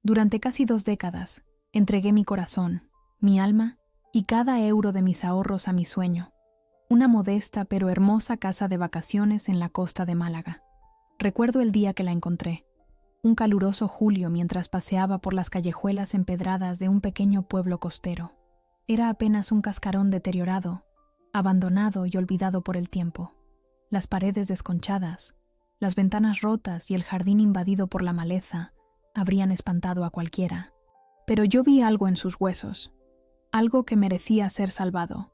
Durante casi 2 décadas, entregué mi corazón, mi alma y cada euro de mis ahorros a mi sueño, una modesta pero hermosa casa de vacaciones en la costa de Málaga. Recuerdo el día que la encontré, un caluroso julio mientras paseaba por las callejuelas empedradas de un pequeño pueblo costero. Era apenas un cascarón deteriorado, abandonado y olvidado por el tiempo. Las paredes desconchadas, las ventanas rotas y el jardín invadido por la maleza habrían espantado a cualquiera. Pero yo vi algo en sus huesos, algo que merecía ser salvado.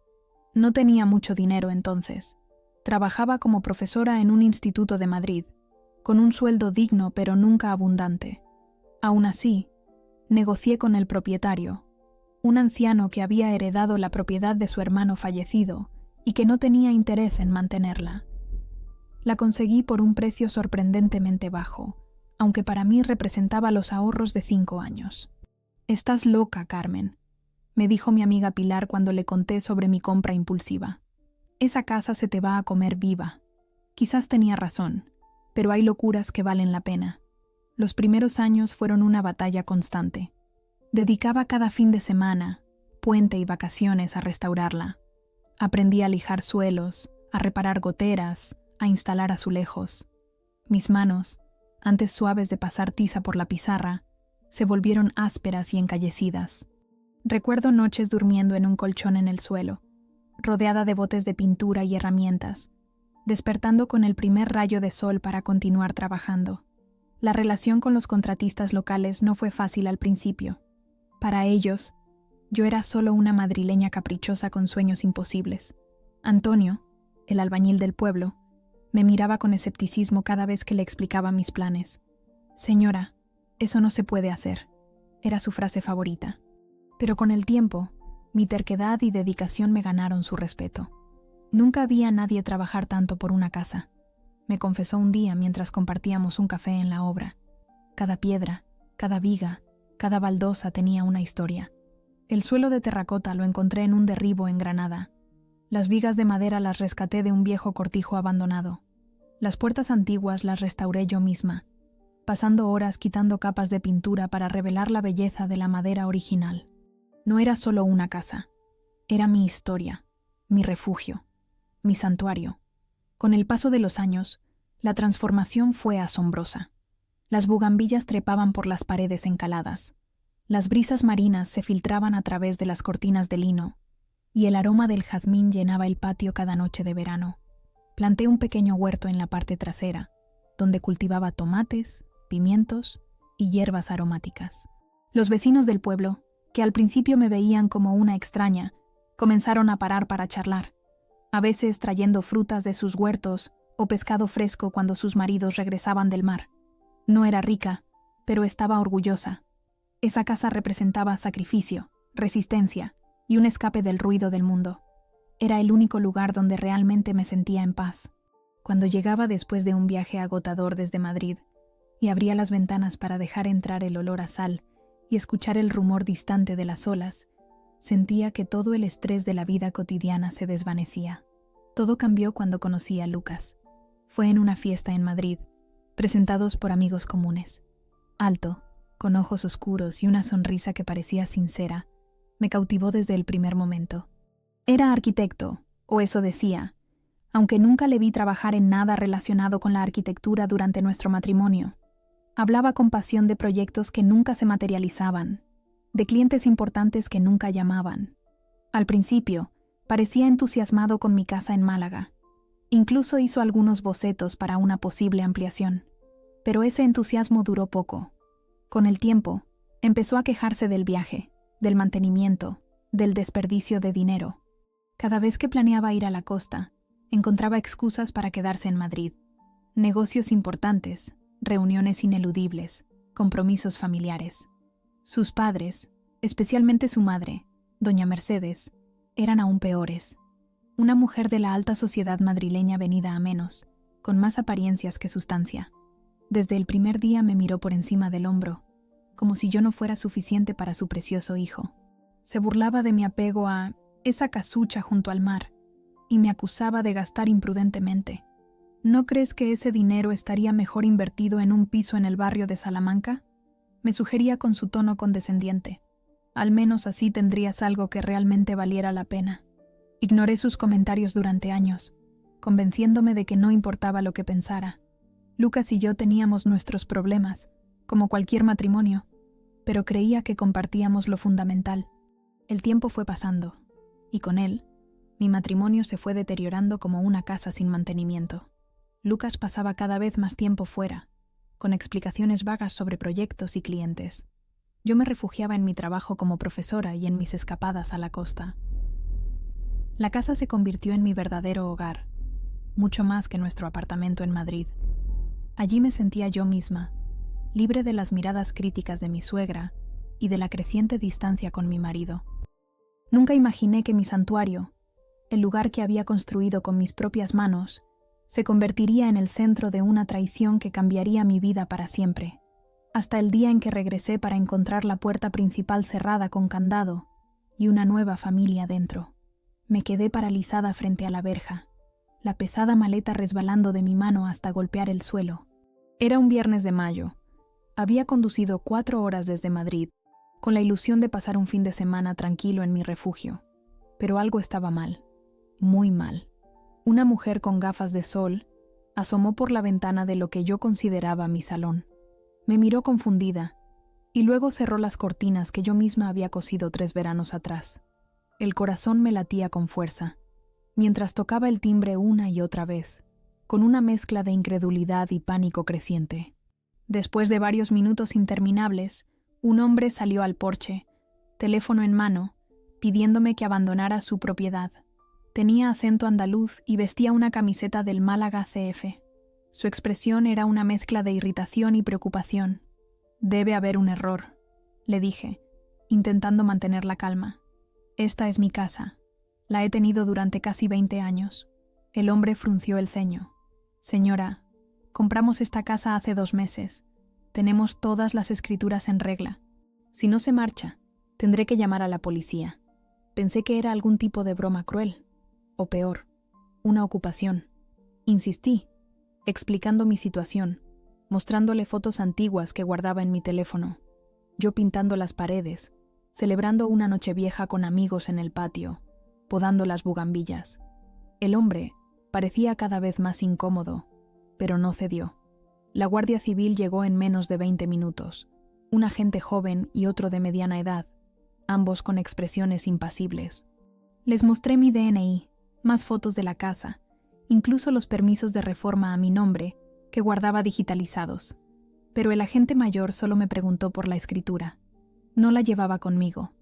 No tenía mucho dinero entonces. Trabajaba como profesora en un instituto de Madrid, con un sueldo digno pero nunca abundante. Aún así, negocié con el propietario, un anciano que había heredado la propiedad de su hermano fallecido y que no tenía interés en mantenerla. La conseguí por un precio sorprendentemente bajo, aunque para mí representaba los ahorros de 5 años. «Estás loca, Carmen», me dijo mi amiga Pilar cuando le conté sobre mi compra impulsiva. «Esa casa se te va a comer viva». Quizás tenía razón, pero hay locuras que valen la pena. Los primeros años fueron una batalla constante. Dedicaba cada fin de semana, puente y vacaciones a restaurarla. Aprendí a lijar suelos, a reparar goteras, a instalar azulejos. Mis manos, antes suaves de pasar tiza por la pizarra, se volvieron ásperas y encallecidas. Recuerdo noches durmiendo en un colchón en el suelo, rodeada de botes de pintura y herramientas, despertando con el primer rayo de sol para continuar trabajando. La relación con los contratistas locales no fue fácil al principio. Para ellos, yo era solo una madrileña caprichosa con sueños imposibles. Antonio, el albañil del pueblo, me miraba con escepticismo cada vez que le explicaba mis planes. «Señora, eso no se puede hacer», era su frase favorita. Pero con el tiempo, mi terquedad y dedicación me ganaron su respeto. «Nunca vi a nadie trabajar tanto por una casa», me confesó un día mientras compartíamos un café en la obra. Cada piedra, cada viga, cada baldosa tenía una historia. El suelo de terracota lo encontré en un derribo en Granada. Las vigas de madera las rescaté de un viejo cortijo abandonado. Las puertas antiguas las restauré yo misma, pasando horas quitando capas de pintura para revelar la belleza de la madera original. No era solo una casa, era mi historia, mi refugio, mi santuario. Con el paso de los años, la transformación fue asombrosa. Las bugambillas trepaban por las paredes encaladas. Las brisas marinas se filtraban a través de las cortinas de lino, y el aroma del jazmín llenaba el patio cada noche de verano. Planté un pequeño huerto en la parte trasera, donde cultivaba tomates, pimientos y hierbas aromáticas. Los vecinos del pueblo, que al principio me veían como una extraña, comenzaron a parar para charlar, a veces trayendo frutas de sus huertos o pescado fresco cuando sus maridos regresaban del mar. No era rica, pero estaba orgullosa. Esa casa representaba sacrificio, resistencia y un escape del ruido del mundo. Era el único lugar donde realmente me sentía en paz. Cuando llegaba después de un viaje agotador desde Madrid y abría las ventanas para dejar entrar el olor a sal y escuchar el rumor distante de las olas, sentía que todo el estrés de la vida cotidiana se desvanecía. Todo cambió cuando conocí a Lucas. Fue en una fiesta en Madrid, presentados por amigos comunes. Alto, con ojos oscuros y una sonrisa que parecía sincera, me cautivó desde el primer momento. Era arquitecto, o eso decía, aunque nunca le vi trabajar en nada relacionado con la arquitectura durante nuestro matrimonio. Hablaba con pasión de proyectos que nunca se materializaban, de clientes importantes que nunca llamaban. Al principio, parecía entusiasmado con mi casa en Málaga. Incluso hizo algunos bocetos para una posible ampliación. Pero ese entusiasmo duró poco. Con el tiempo, empezó a quejarse del viaje, del mantenimiento, del desperdicio de dinero. Cada vez que planeaba ir a la costa, encontraba excusas para quedarse en Madrid. Negocios importantes, reuniones ineludibles, compromisos familiares. Sus padres, especialmente su madre, doña Mercedes, eran aún peores. Una mujer de la alta sociedad madrileña venida a menos, con más apariencias que sustancia. Desde el primer día me miró por encima del hombro, como si yo no fuera suficiente para su precioso hijo. Se burlaba de mi apego a esa casucha junto al mar y me acusaba de gastar imprudentemente. ¿No crees que ese dinero estaría mejor invertido en un piso en el barrio de Salamanca? me sugería con su tono condescendiente. Al menos así tendrías algo que realmente valiera la pena. Ignoré sus comentarios durante años, convenciéndome de que no importaba lo que pensara. Lucas y yo teníamos nuestros problemas, como cualquier matrimonio, pero creía que compartíamos lo fundamental. El tiempo fue pasando, y con él, mi matrimonio se fue deteriorando como una casa sin mantenimiento. Lucas pasaba cada vez más tiempo fuera, con explicaciones vagas sobre proyectos y clientes. Yo me refugiaba en mi trabajo como profesora y en mis escapadas a la costa. La casa se convirtió en mi verdadero hogar, mucho más que nuestro apartamento en Madrid. Allí me sentía yo misma, libre de las miradas críticas de mi suegra y de la creciente distancia con mi marido. Nunca imaginé que mi santuario, el lugar que había construido con mis propias manos, se convertiría en el centro de una traición que cambiaría mi vida para siempre, hasta el día en que regresé para encontrar la puerta principal cerrada con candado y una nueva familia dentro. Me quedé paralizada frente a la verja, la pesada maleta resbalando de mi mano hasta golpear el suelo. Era un viernes de mayo. Había conducido 4 horas desde Madrid, con la ilusión de pasar un fin de semana tranquilo en mi refugio. Pero algo estaba mal, muy mal. Una mujer con gafas de sol asomó por la ventana de lo que yo consideraba mi salón. Me miró confundida, y luego cerró las cortinas que yo misma había cosido 3 veranos atrás. El corazón me latía con fuerza, mientras tocaba el timbre una y otra vez, con una mezcla de incredulidad y pánico creciente. Después de varios minutos interminables, un hombre salió al porche, teléfono en mano, pidiéndome que abandonara su propiedad. Tenía acento andaluz y vestía una camiseta del Málaga CF. Su expresión era una mezcla de irritación y preocupación. «Debe haber un error», le dije, intentando mantener la calma. «Esta es mi casa. La he tenido durante casi 20 años». El hombre frunció el ceño. «Señora, compramos esta casa hace 2 meses. Tenemos todas las escrituras en regla. Si no se marcha, tendré que llamar a la policía». Pensé que era algún tipo de broma cruel. O peor, una ocupación. Insistí, explicando mi situación, mostrándole fotos antiguas que guardaba en mi teléfono. Yo pintando las paredes, celebrando una nochevieja con amigos en el patio, podando las bugambillas. El hombre parecía cada vez más incómodo, pero no cedió. La Guardia Civil llegó en menos de 20 minutos. Un agente joven y otro de mediana edad, ambos con expresiones impasibles. Les mostré mi DNI, más fotos de la casa, incluso los permisos de reforma a mi nombre, que guardaba digitalizados. Pero el agente mayor solo me preguntó por la escritura. No la llevaba conmigo.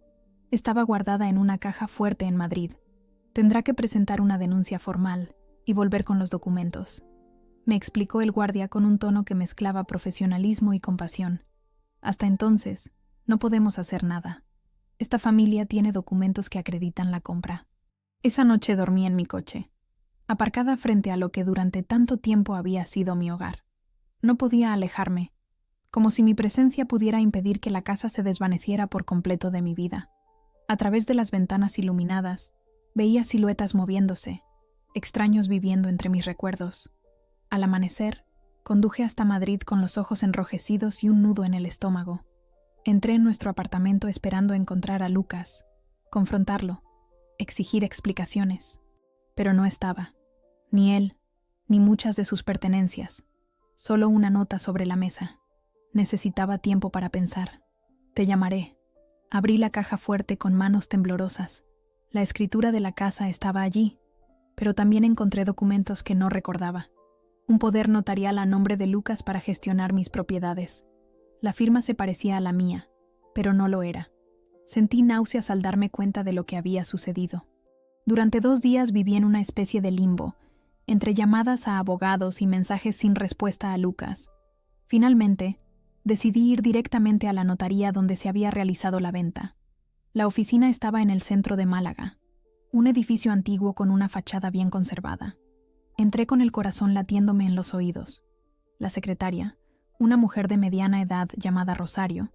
Estaba guardada en una caja fuerte en Madrid. Tendrá que presentar una denuncia formal y volver con los documentos. Me explicó el guardia con un tono que mezclaba profesionalismo y compasión. Hasta entonces, no podemos hacer nada. Esta familia tiene documentos que acreditan la compra. Esa noche dormí en mi coche, aparcada frente a lo que durante tanto tiempo había sido mi hogar. No podía alejarme, como si mi presencia pudiera impedir que la casa se desvaneciera por completo de mi vida. A través de las ventanas iluminadas, veía siluetas moviéndose, extraños viviendo entre mis recuerdos. Al amanecer, conduje hasta Madrid con los ojos enrojecidos y un nudo en el estómago. Entré en nuestro apartamento esperando encontrar a Lucas, confrontarlo, exigir explicaciones, pero no estaba. Ni él, ni muchas de sus pertenencias. Solo una nota sobre la mesa. Necesitaba tiempo para pensar. Te llamaré. Abrí la caja fuerte con manos temblorosas. La escritura de la casa estaba allí, pero también encontré documentos que no recordaba. Un poder notarial a nombre de Lucas para gestionar mis propiedades. La firma se parecía a la mía, pero no lo era. Sentí náuseas al darme cuenta de lo que había sucedido. Durante 2 días viví en una especie de limbo, entre llamadas a abogados y mensajes sin respuesta a Lucas. Finalmente, decidí ir directamente a la notaría donde se había realizado la venta. La oficina estaba en el centro de Málaga, un edificio antiguo con una fachada bien conservada. Entré con el corazón latiéndome en los oídos. La secretaria, una mujer de mediana edad llamada Rosario,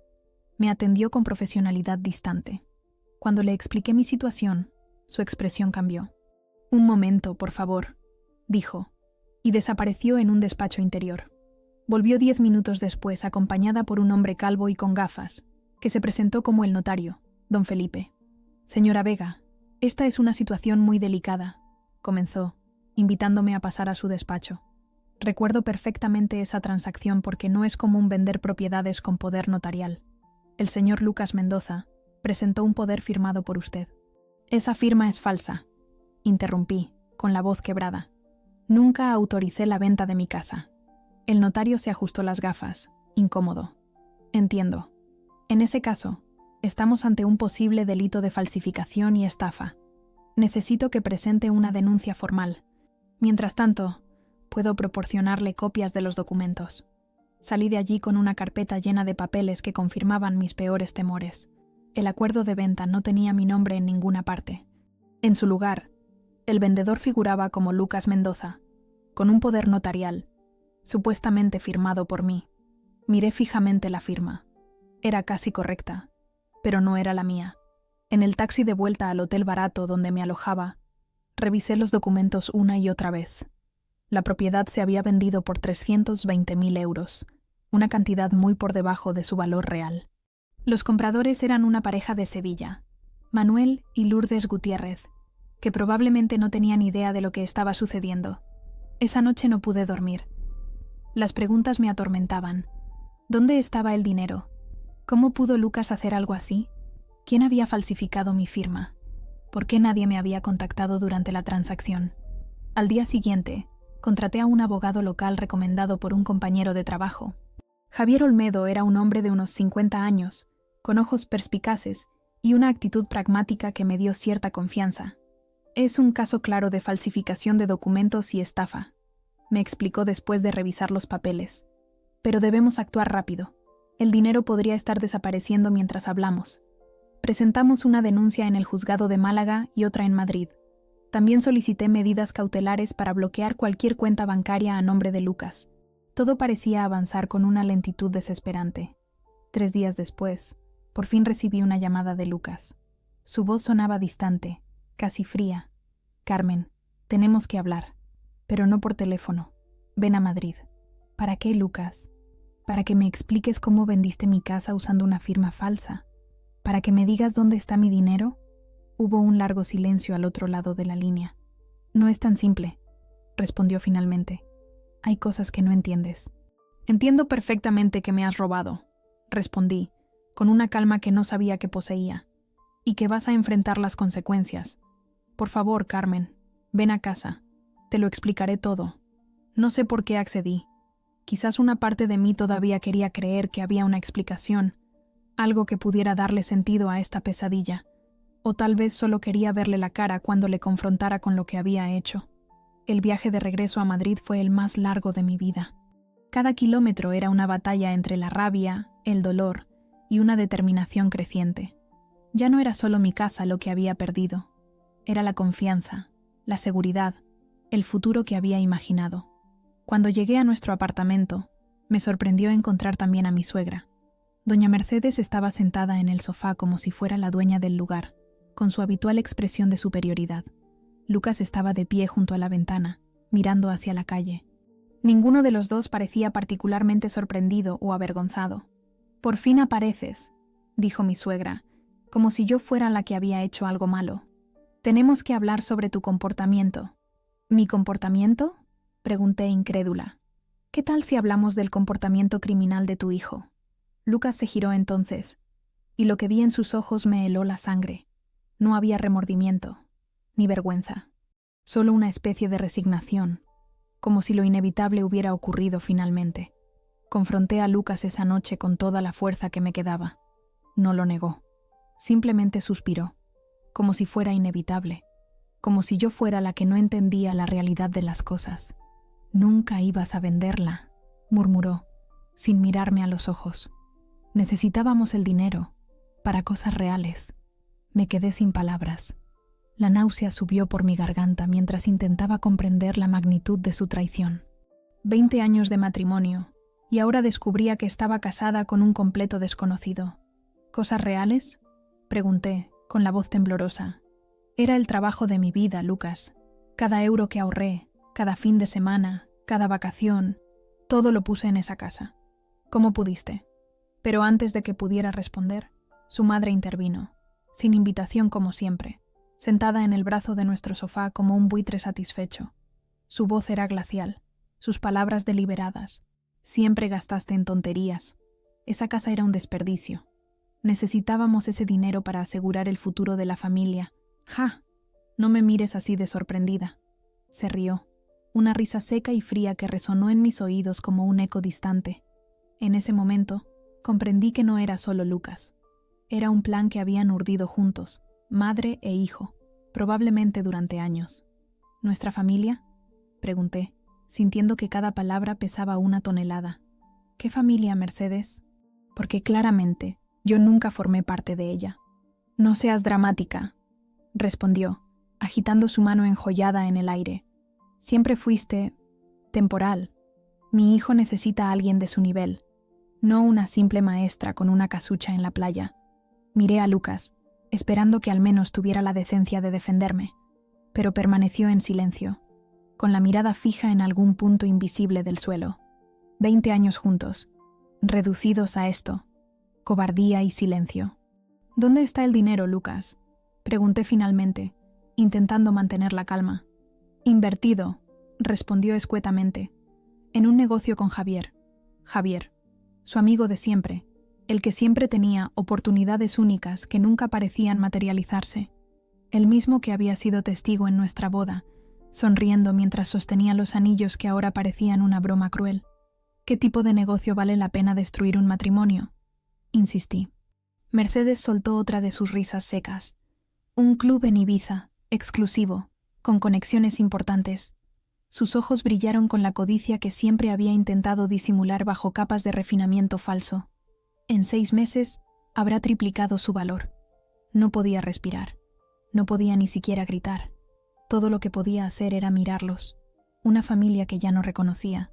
me atendió con profesionalidad distante. Cuando le expliqué mi situación, su expresión cambió. «Un momento, por favor», dijo, y desapareció en un despacho interior. Volvió 10 minutos después, acompañada por un hombre calvo y con gafas, que se presentó como el notario, don Felipe. «Señora Vega, esta es una situación muy delicada», comenzó, invitándome a pasar a su despacho. «Recuerdo perfectamente esa transacción porque no es común vender propiedades con poder notarial. El señor Lucas Mendoza presentó un poder firmado por usted». «Esa firma es falsa», interrumpí, con la voz quebrada. «Nunca autoricé la venta de mi casa». El notario se ajustó las gafas, incómodo. «Entiendo. En ese caso, estamos ante un posible delito de falsificación y estafa. Necesito que presente una denuncia formal. Mientras tanto, puedo proporcionarle copias de los documentos». Salí de allí con una carpeta llena de papeles que confirmaban mis peores temores. El acuerdo de venta no tenía mi nombre en ninguna parte. En su lugar, el vendedor figuraba como Lucas Mendoza, con un poder notarial, supuestamente firmado por mí. Miré fijamente la firma. Era casi correcta, pero no era la mía. En el taxi de vuelta al hotel barato donde me alojaba, revisé los documentos una y otra vez. La propiedad se había vendido por 320.000 euros, una cantidad muy por debajo de su valor real. Los compradores eran una pareja de Sevilla, Manuel y Lourdes Gutiérrez, que probablemente no tenían idea de lo que estaba sucediendo. Esa noche no pude dormir. Las preguntas me atormentaban. ¿Dónde estaba el dinero? ¿Cómo pudo Lucas hacer algo así? ¿Quién había falsificado mi firma? ¿Por qué nadie me había contactado durante la transacción? Al día siguiente, contraté a un abogado local recomendado por un compañero de trabajo. Javier Olmedo era un hombre de unos 50 años, con ojos perspicaces y una actitud pragmática que me dio cierta confianza. «Es un caso claro de falsificación de documentos y estafa», me explicó después de revisar los papeles. «Pero debemos actuar rápido. El dinero podría estar desapareciendo mientras hablamos». Presentamos una denuncia en el juzgado de Málaga y otra en Madrid. También solicité medidas cautelares para bloquear cualquier cuenta bancaria a nombre de Lucas. Todo parecía avanzar con una lentitud desesperante. 3 días después, por fin recibí una llamada de Lucas. Su voz sonaba distante, casi fría. «Carmen, tenemos que hablar, pero no por teléfono. Ven a Madrid». «¿Para qué, Lucas?» «Para que me expliques cómo vendiste mi casa usando una firma falsa. ¿Para que me digas dónde está mi dinero?» Hubo un largo silencio al otro lado de la línea. «No es tan simple», respondió finalmente. «Hay cosas que no entiendes». «Entiendo perfectamente que me has robado», respondí, con una calma que no sabía que poseía, «y que vas a enfrentar las consecuencias. Por favor, Carmen, ven a casa. Te lo explicaré todo». No sé por qué accedí. Quizás una parte de mí todavía quería creer que había una explicación, algo que pudiera darle sentido a esta pesadilla, o tal vez solo quería verle la cara cuando le confrontara con lo que había hecho. El viaje de regreso a Madrid fue el más largo de mi vida. Cada kilómetro era una batalla entre la rabia, el dolor y una determinación creciente. Ya no era solo mi casa lo que había perdido, era la confianza, la seguridad, el futuro que había imaginado. Cuando llegué a nuestro apartamento, me sorprendió encontrar también a mi suegra. Doña Mercedes estaba sentada en el sofá como si fuera la dueña del lugar, con su habitual expresión de superioridad. Lucas estaba de pie junto a la ventana, mirando hacia la calle. Ninguno de los dos parecía particularmente sorprendido o avergonzado. «Por fin apareces», dijo mi suegra, como si yo fuera la que había hecho algo malo. «Tenemos que hablar sobre tu comportamiento». «¿Mi comportamiento?», pregunté incrédula. «¿Qué tal si hablamos del comportamiento criminal de tu hijo?». Lucas se giró entonces, y lo que vi en sus ojos me heló la sangre. No había remordimiento, ni vergüenza, solo una especie de resignación, como si lo inevitable hubiera ocurrido finalmente. Confronté a Lucas esa noche con toda la fuerza que me quedaba. No lo negó, simplemente suspiró, como si fuera inevitable, como si yo fuera la que no entendía la realidad de las cosas. «Nunca ibas a venderla», murmuró, sin mirarme a los ojos. «Necesitábamos el dinero, para cosas reales». Me quedé sin palabras. La náusea subió por mi garganta mientras intentaba comprender la magnitud de su traición. 20 años de matrimonio, y ahora descubría que estaba casada con un completo desconocido. «¿Cosas reales?», pregunté, con la voz temblorosa. «Era el trabajo de mi vida, Lucas. Cada euro que ahorré, cada fin de semana, cada vacación, Todo lo puse en esa casa. ¿Cómo pudiste? Pero antes de que pudiera responder, su madre intervino, sin invitación como siempre, sentada en el brazo de nuestro sofá como un buitre satisfecho. Su voz era glacial, sus palabras deliberadas. Siempre gastaste en tonterías. Esa casa era un desperdicio. Necesitábamos ese dinero para asegurar el futuro de la familia. ¡Ja! No me mires así de sorprendida. Se rió, una risa seca y fría que resonó en mis oídos como un eco distante. En ese momento, comprendí que no era solo Lucas. Era un plan que habían urdido juntos, madre e hijo, probablemente durante años. ¿Nuestra familia?, pregunté, sintiendo que cada palabra pesaba una tonelada. ¿Qué familia, Mercedes? Porque claramente yo nunca formé parte de ella. No seas dramática, respondió, agitando su mano enjollada en el aire. Siempre fuiste temporal. Mi hijo necesita a alguien de su nivel, no una simple maestra con una casucha en la playa. Miré a Lucas, esperando que al menos tuviera la decencia de defenderme, pero permaneció en silencio, con la mirada fija en algún punto invisible del suelo. 20 años juntos, reducidos a esto, cobardía y silencio. ¿Dónde está el dinero, Lucas?, pregunté finalmente, intentando mantener la calma. Invertido, respondió escuetamente, en un negocio con Javier. Javier, su amigo de siempre, el que siempre tenía oportunidades únicas que nunca parecían materializarse, el mismo que había sido testigo en nuestra boda, sonriendo mientras sostenía los anillos que ahora parecían una broma cruel. ¿Qué tipo de negocio vale la pena destruir un matrimonio?, insistí. Mercedes soltó otra de sus risas secas. Un club en Ibiza, exclusivo, con conexiones importantes. Sus ojos brillaron con la codicia que siempre había intentado disimular bajo capas de refinamiento falso. En 6 meses habrá triplicado su valor. No podía respirar. No podía ni siquiera gritar. Todo lo que podía hacer era mirarlos. Una familia que ya no reconocía.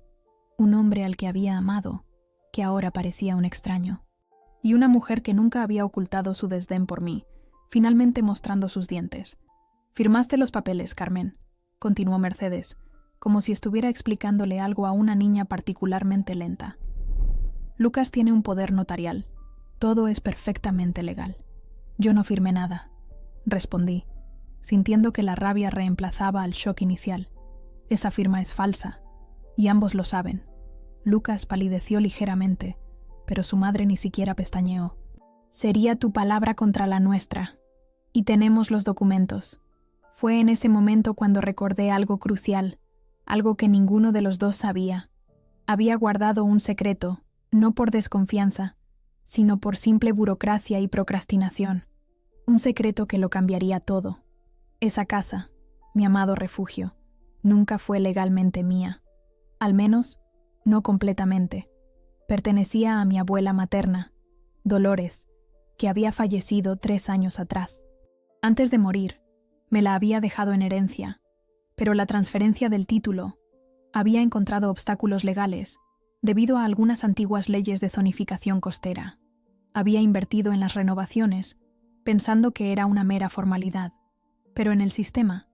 Un hombre al que había amado, que ahora parecía un extraño. Y una mujer que nunca había ocultado su desdén por mí, finalmente mostrando sus dientes. «Firmaste los papeles, Carmen», continuó Mercedes, como si estuviera explicándole algo a una niña particularmente lenta. Lucas tiene un poder notarial. Todo es perfectamente legal. Yo no firmé nada, respondí, sintiendo que la rabia reemplazaba al shock inicial. Esa firma es falsa, y ambos lo saben. Lucas palideció ligeramente, pero su madre ni siquiera pestañeó. Sería tu palabra contra la nuestra. Y tenemos los documentos. Fue en ese momento cuando recordé algo crucial, algo que ninguno de los dos sabía. Había guardado un secreto, no por desconfianza, sino por simple burocracia y procrastinación. Un secreto que lo cambiaría todo. Esa casa, mi amado refugio, nunca fue legalmente mía. Al menos, no completamente. Pertenecía a mi abuela materna, Dolores, que había fallecido 3 años atrás. Antes de morir, me la había dejado en herencia, pero la transferencia del título había encontrado obstáculos legales debido a algunas antiguas leyes de zonificación costera. Había invertido en las renovaciones, pensando que era una mera formalidad, pero en el sistema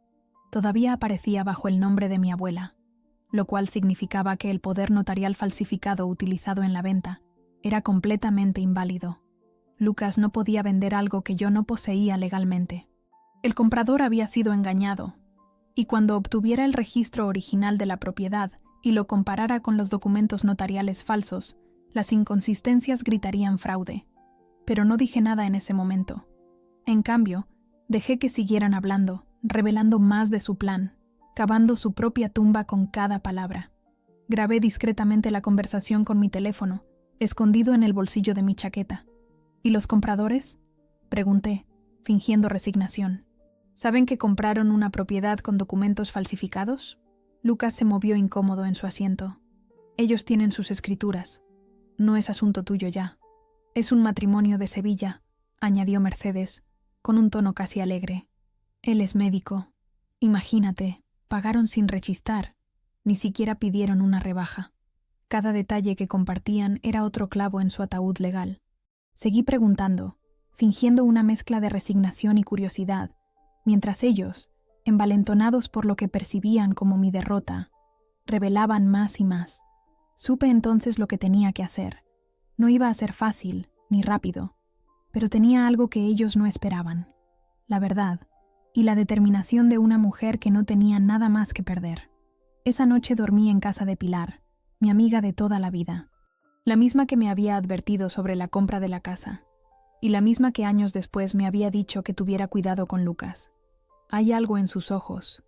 todavía aparecía bajo el nombre de mi abuela, lo cual significaba que el poder notarial falsificado utilizado en la venta era completamente inválido. Lucas no podía vender algo que yo no poseía legalmente. El comprador había sido engañado, y cuando obtuviera el registro original de la propiedad y lo comparara con los documentos notariales falsos, las inconsistencias gritarían fraude. Pero no dije nada en ese momento. En cambio, dejé que siguieran hablando, revelando más de su plan, cavando su propia tumba con cada palabra. Grabé discretamente la conversación con mi teléfono, escondido en el bolsillo de mi chaqueta. ¿Y los compradores?, pregunté, fingiendo resignación. ¿Saben que compraron una propiedad con documentos falsificados? Lucas se movió incómodo en su asiento. Ellos tienen sus escrituras. No es asunto tuyo ya. Es un matrimonio de Sevilla, añadió Mercedes, con un tono casi alegre. Él es médico. Imagínate, pagaron sin rechistar. Ni siquiera pidieron una rebaja. Cada detalle que compartían era otro clavo en su ataúd legal. Seguí preguntando, fingiendo una mezcla de resignación y curiosidad, mientras ellos, envalentonados por lo que percibían como mi derrota, revelaban más y más. Supe entonces lo que tenía que hacer. No iba a ser fácil, ni rápido, pero tenía algo que ellos no esperaban: la verdad y la determinación de una mujer que no tenía nada más que perder. Esa noche dormí en casa de Pilar, mi amiga de toda la vida, la misma que me había advertido sobre la compra de la casa, y la misma que años después me había dicho que tuviera cuidado con Lucas. Hay algo en sus ojos,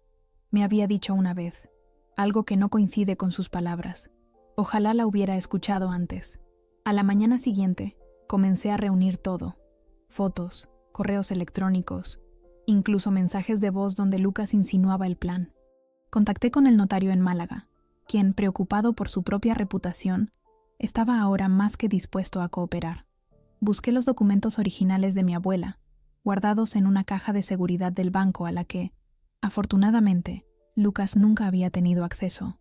me había dicho una vez, algo que no coincide con sus palabras. Ojalá la hubiera escuchado antes. A la mañana siguiente, comencé a reunir todo: fotos, correos electrónicos, incluso mensajes de voz donde Lucas insinuaba el plan. Contacté con el notario en Málaga, quien, preocupado por su propia reputación, estaba ahora más que dispuesto a cooperar. Busqué los documentos originales de mi abuela, guardados en una caja de seguridad del banco a la que, afortunadamente, Lucas nunca había tenido acceso.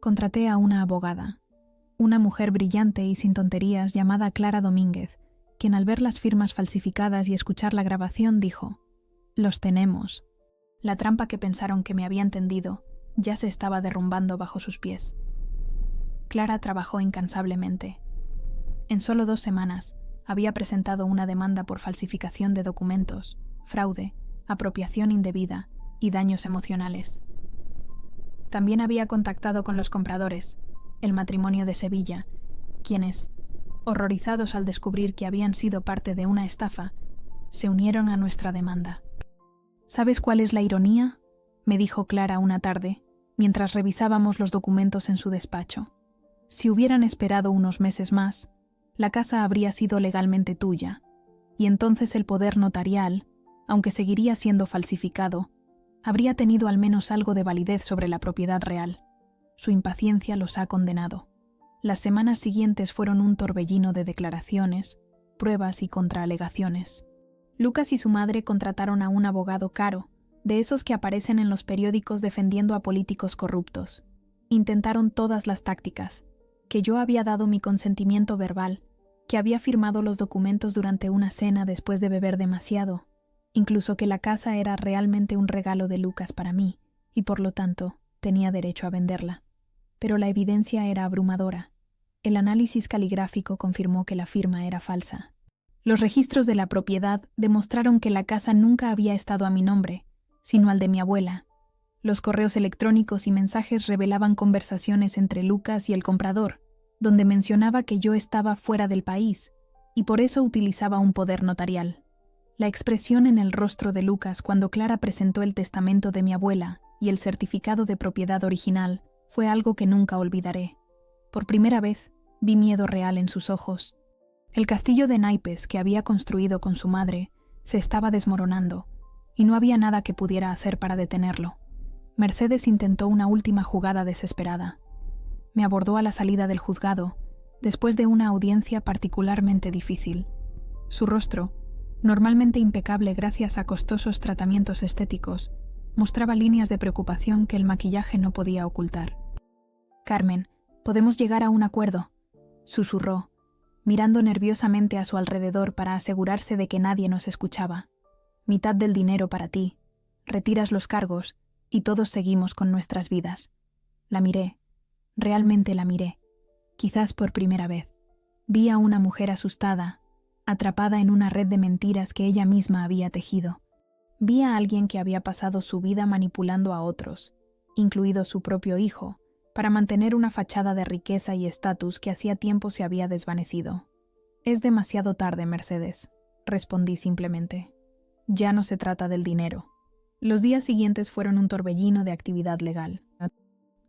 Contraté a una abogada, una mujer brillante y sin tonterías llamada Clara Domínguez, quien al ver las firmas falsificadas y escuchar la grabación dijo: «Los tenemos». La trampa que pensaron que me habían tendido ya se estaba derrumbando bajo sus pies. Clara trabajó incansablemente. En solo 2 semanas había presentado una demanda por falsificación de documentos, fraude, apropiación indebida y daños emocionales. También había contactado con los compradores, el matrimonio de Sevilla, quienes, horrorizados al descubrir que habían sido parte de una estafa, se unieron a nuestra demanda. «¿Sabes cuál es la ironía?», me dijo Clara una tarde, mientras revisábamos los documentos en su despacho. «Si hubieran esperado unos meses más, la casa habría sido legalmente tuya, y entonces el poder notarial, aunque seguiría siendo falsificado, habría tenido al menos algo de validez sobre la propiedad real. Su impaciencia los ha condenado». Las semanas siguientes fueron un torbellino de declaraciones, pruebas y contraalegaciones. Lucas y su madre contrataron a un abogado caro, de esos que aparecen en los periódicos defendiendo a políticos corruptos. Intentaron todas las tácticas: que yo había dado mi consentimiento verbal, que había firmado los documentos durante una cena después de beber demasiado, incluso que la casa era realmente un regalo de Lucas para mí, y por lo tanto tenía derecho a venderla. Pero la evidencia era abrumadora. El análisis caligráfico confirmó que la firma era falsa. Los registros de la propiedad demostraron que la casa nunca había estado a mi nombre, sino al de mi abuela. Los correos electrónicos y mensajes revelaban conversaciones entre Lucas y el comprador, donde mencionaba que yo estaba fuera del país, y por eso utilizaba un poder notarial. La expresión en el rostro de Lucas cuando Clara presentó el testamento de mi abuela y el certificado de propiedad original fue algo que nunca olvidaré. Por primera vez, vi miedo real en sus ojos. El castillo de naipes que había construido con su madre se estaba desmoronando, y no había nada que pudiera hacer para detenerlo. Mercedes intentó una última jugada desesperada. Me abordó a la salida del juzgado, después de una audiencia particularmente difícil. Su rostro, normalmente impecable gracias a costosos tratamientos estéticos, mostraba líneas de preocupación que el maquillaje no podía ocultar. «Carmen, podemos llegar a un acuerdo», susurró, mirando nerviosamente a su alrededor para asegurarse de que nadie nos escuchaba. «Mitad del dinero para ti, retiras los cargos y todos seguimos con nuestras vidas». La miré, realmente la miré, quizás por primera vez. Vi a una mujer asustada, atrapada en una red de mentiras que ella misma había tejido. Vi a alguien que había pasado su vida manipulando a otros, incluido su propio hijo, para mantener una fachada de riqueza y estatus que hacía tiempo se había desvanecido. «Es demasiado tarde, Mercedes», respondí simplemente. «Ya no se trata del dinero». Los días siguientes fueron un torbellino de actividad legal.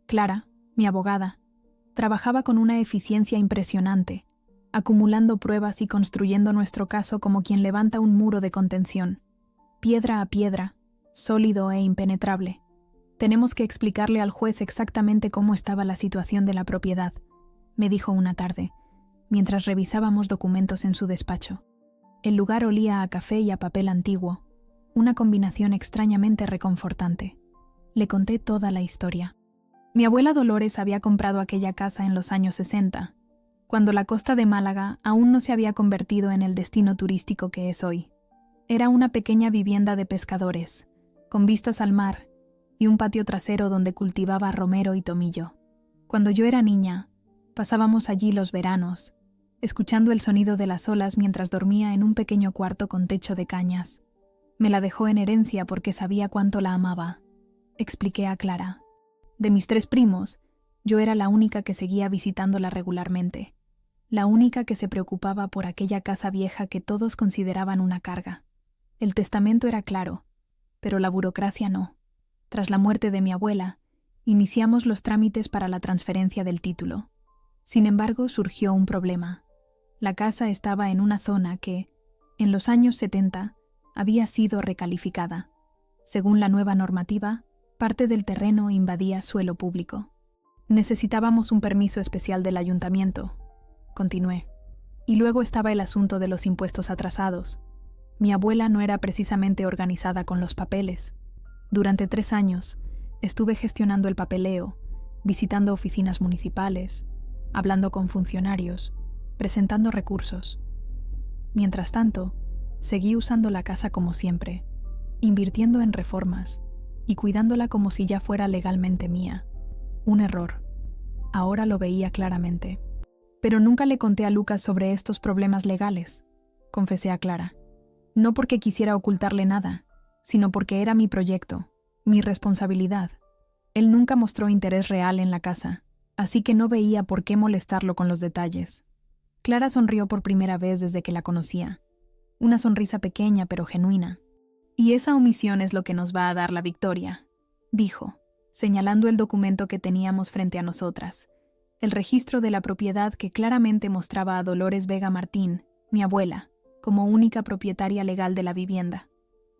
Clara, mi abogada, trabajaba con una eficiencia impresionante, acumulando pruebas y construyendo nuestro caso como quien levanta un muro de contención, piedra a piedra, sólido e impenetrable. «Tenemos que explicarle al juez exactamente cómo estaba la situación de la propiedad», me dijo una tarde, mientras revisábamos documentos en su despacho. El lugar olía a café y a papel antiguo, una combinación extrañamente reconfortante. Le conté toda la historia. Mi abuela Dolores había comprado aquella casa en los años 60, cuando la costa de Málaga aún no se había convertido en el destino turístico que es hoy. Era una pequeña vivienda de pescadores, con vistas al mar, y un patio trasero donde cultivaba romero y tomillo. Cuando yo era niña, Pasábamos allí los veranos, escuchando el sonido de las olas mientras dormía en un pequeño cuarto con techo de cañas. Me la dejó en herencia porque sabía cuánto la amaba, expliqué a Clara. De mis 3 primos, yo era la única que seguía visitándola regularmente, la única que se preocupaba por aquella casa vieja que todos consideraban una carga. El testamento era claro, pero la burocracia no. Tras la muerte de mi abuela, iniciamos los trámites para la transferencia del título. Sin embargo, surgió un problema. La casa estaba en una zona que, en los años 70, había sido recalificada. Según la nueva normativa, parte del terreno invadía suelo público. Necesitábamos un permiso especial del ayuntamiento, continué. Y luego estaba el asunto de los impuestos atrasados. Mi abuela no era precisamente organizada con los papeles. Durante 3 años, estuve gestionando el papeleo, visitando oficinas municipales, hablando con funcionarios, presentando recursos. Mientras tanto, seguí usando la casa como siempre, invirtiendo en reformas y cuidándola como si ya fuera legalmente mía. Un error. Ahora lo veía claramente. Pero nunca le conté a Lucas sobre estos problemas legales, confesé a Clara. No porque quisiera ocultarle nada, sino porque era mi proyecto, mi responsabilidad. Él nunca mostró interés real en la casa, así que no veía por qué molestarlo con los detalles. Clara sonrió por primera vez desde que la conocía. Una sonrisa pequeña pero genuina. Y esa omisión es lo que nos va a dar la victoria, dijo, señalando el documento que teníamos frente a nosotras, el registro de la propiedad que claramente mostraba a Dolores Vega Martín, mi abuela, como única propietaria legal de la vivienda.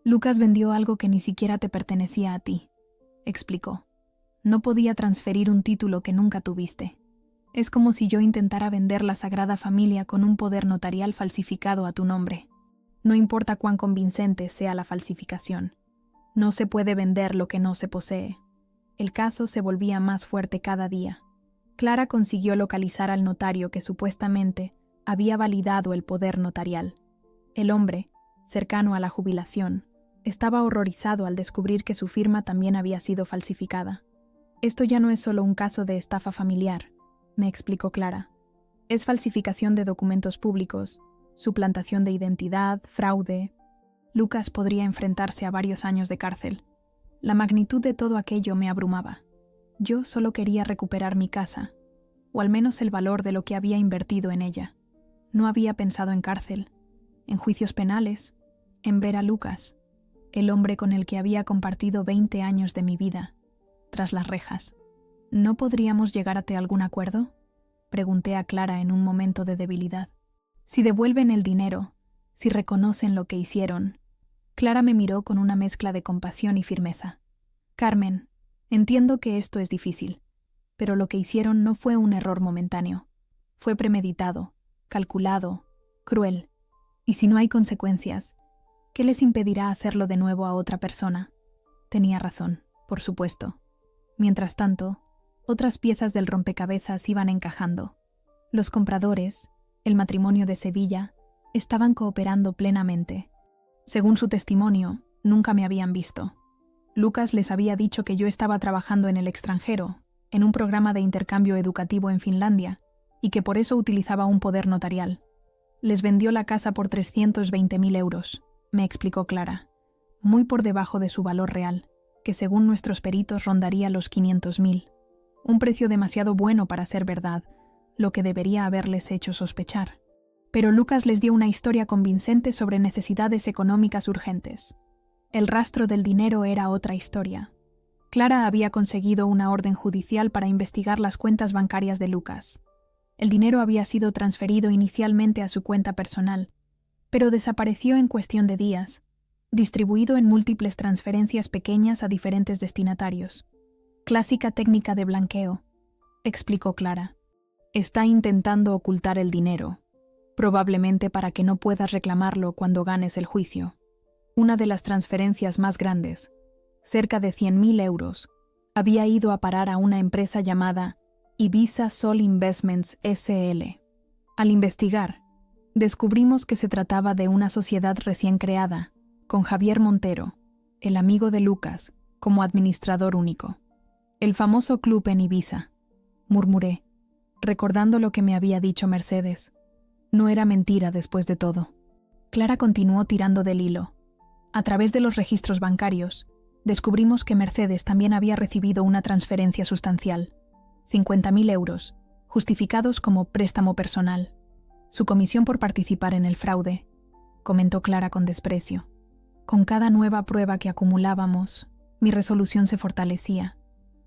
Lucas vendió algo que ni siquiera te pertenecía a ti, explicó. No podía transferir un título que nunca tuviste. Es como si yo intentara vender la Sagrada Familia con un poder notarial falsificado a tu nombre. No importa cuán convincente sea la falsificación. No se puede vender lo que no se posee. El caso se volvía más fuerte cada día. Clara consiguió localizar al notario que supuestamente había validado el poder notarial. El hombre, cercano a la jubilación, estaba horrorizado al descubrir que su firma también había sido falsificada. Esto ya no es solo un caso de estafa familiar, me explicó Clara. Es falsificación de documentos públicos, suplantación de identidad, fraude. Lucas podría enfrentarse a varios años de cárcel. La magnitud de todo aquello me abrumaba. Yo solo quería recuperar mi casa, o al menos el valor de lo que había invertido en ella. No había pensado en cárcel, en juicios penales, en ver a Lucas, el hombre con el que había compartido 20 años de mi vida, tras las rejas. ¿No podríamos llegar a algún acuerdo?, pregunté a Clara en un momento de debilidad. Si devuelven el dinero, si reconocen lo que hicieron. Clara me miró con una mezcla de compasión y firmeza. Carmen, entiendo que esto es difícil, pero lo que hicieron no fue un error momentáneo. Fue premeditado, calculado, cruel. Y si no hay consecuencias, ¿qué les impedirá hacerlo de nuevo a otra persona? Tenía razón, por supuesto. Mientras tanto, otras piezas del rompecabezas iban encajando. Los compradores, el matrimonio de Sevilla, estaban cooperando plenamente. Según su testimonio, nunca me habían visto. Lucas les había dicho que yo estaba trabajando en el extranjero, en un programa de intercambio educativo en Finlandia, y que por eso utilizaba un poder notarial. Les vendió la casa por 320.000 euros, me explicó Clara, muy por debajo de su valor real, que según nuestros peritos rondaría los 500.000. Un precio demasiado bueno para ser verdad, lo que debería haberles hecho sospechar. Pero Lucas les dio una historia convincente sobre necesidades económicas urgentes. El rastro del dinero era otra historia. Clara había conseguido una orden judicial para investigar las cuentas bancarias de Lucas. El dinero había sido transferido inicialmente a su cuenta personal, pero desapareció en cuestión de días, distribuido en múltiples transferencias pequeñas a diferentes destinatarios. Clásica técnica de blanqueo, explicó Clara. Está intentando ocultar el dinero, probablemente para que no puedas reclamarlo cuando ganes el juicio. Una de las transferencias más grandes, cerca de 100.000 euros, había ido a parar a una empresa llamada Ibiza Sol Investments S.L. Al investigar, descubrimos que se trataba de una sociedad recién creada, con Javier Montero, el amigo de Lucas, como administrador único. El famoso club en Ibiza, murmuré. recordando lo que me había dicho Mercedes. No era mentira después de todo. Clara continuó tirando del hilo. A través de los registros bancarios, descubrimos que Mercedes también había recibido una transferencia sustancial, 50.000 euros, justificados como préstamo personal. Su comisión por participar en el fraude, comentó Clara con desprecio. Con cada nueva prueba que acumulábamos, mi resolución se fortalecía.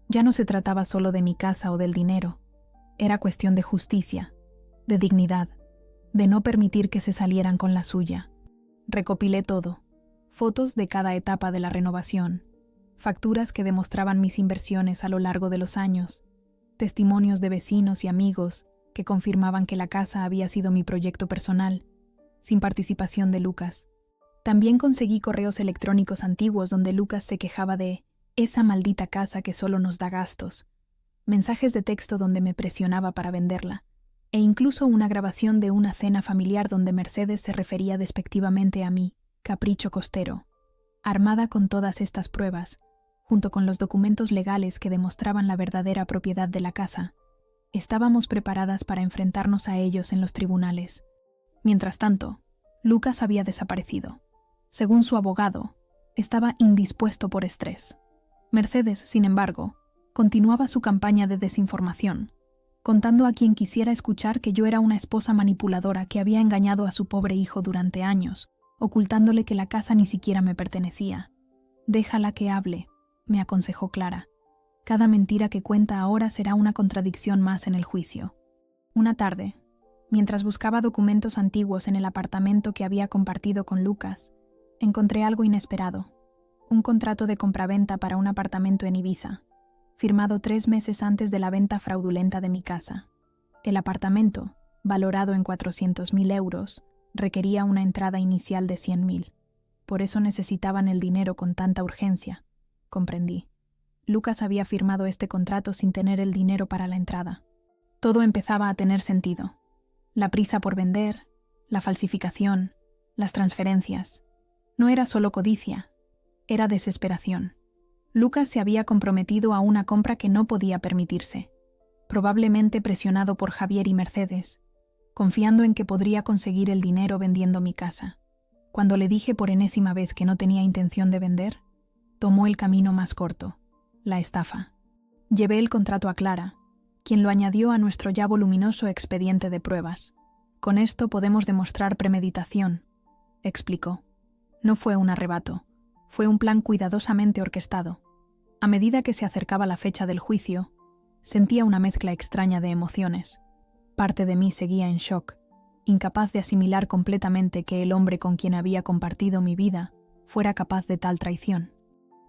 Ya no se trataba solo de mi casa o del dinero. Era cuestión de justicia, de dignidad, de no permitir que se salieran con la suya. Recopilé todo, fotos de cada etapa de la renovación, facturas que demostraban mis inversiones a lo largo de los años, testimonios de vecinos y amigos que confirmaban que la casa había sido mi proyecto personal, sin participación de Lucas. También conseguí correos electrónicos antiguos donde Lucas se quejaba de esa maldita casa que solo nos da gastos, mensajes de texto donde me presionaba para venderla, e incluso una grabación de una cena familiar donde Mercedes se refería despectivamente a mí, capricho costero. Armada con todas estas pruebas, junto con los documentos legales que demostraban la verdadera propiedad de la casa, estábamos preparadas para enfrentarnos a ellos en los tribunales. Mientras tanto, Lucas había desaparecido. Según su abogado, estaba indispuesto por estrés. Mercedes, sin embargo, continuaba su campaña de desinformación, contando a quien quisiera escuchar que yo era una esposa manipuladora que había engañado a su pobre hijo durante años, ocultándole que la casa ni siquiera me pertenecía. Déjala que hable, me aconsejó Clara. Cada mentira que cuenta ahora será una contradicción más en el juicio. Una tarde, mientras buscaba documentos antiguos en el apartamento que había compartido con Lucas, encontré algo inesperado. Un contrato de compraventa para un apartamento en Ibiza, firmado 3 meses antes de la venta fraudulenta de mi casa. El apartamento, valorado en 400.000 euros, requería una entrada inicial de 100.000. Por eso necesitaban el dinero con tanta urgencia. Comprendí. Lucas había firmado este contrato sin tener el dinero para la entrada. Todo empezaba a tener sentido. La prisa por vender, la falsificación, las transferencias. No era solo codicia, era desesperación. Lucas se había comprometido a una compra que no podía permitirse, probablemente presionado por Javier y Mercedes, confiando en que podría conseguir el dinero vendiendo mi casa. Cuando le dije por enésima vez que no tenía intención de vender, tomó el camino más corto, la estafa. Llevé el contrato a Clara, quien lo añadió a nuestro ya voluminoso expediente de pruebas. Con esto podemos demostrar premeditación, explicó. No fue un arrebato, fue un plan cuidadosamente orquestado. A medida que se acercaba la fecha del juicio, sentía una mezcla extraña de emociones. Parte de mí seguía en shock, incapaz de asimilar completamente que el hombre con quien había compartido mi vida fuera capaz de tal traición.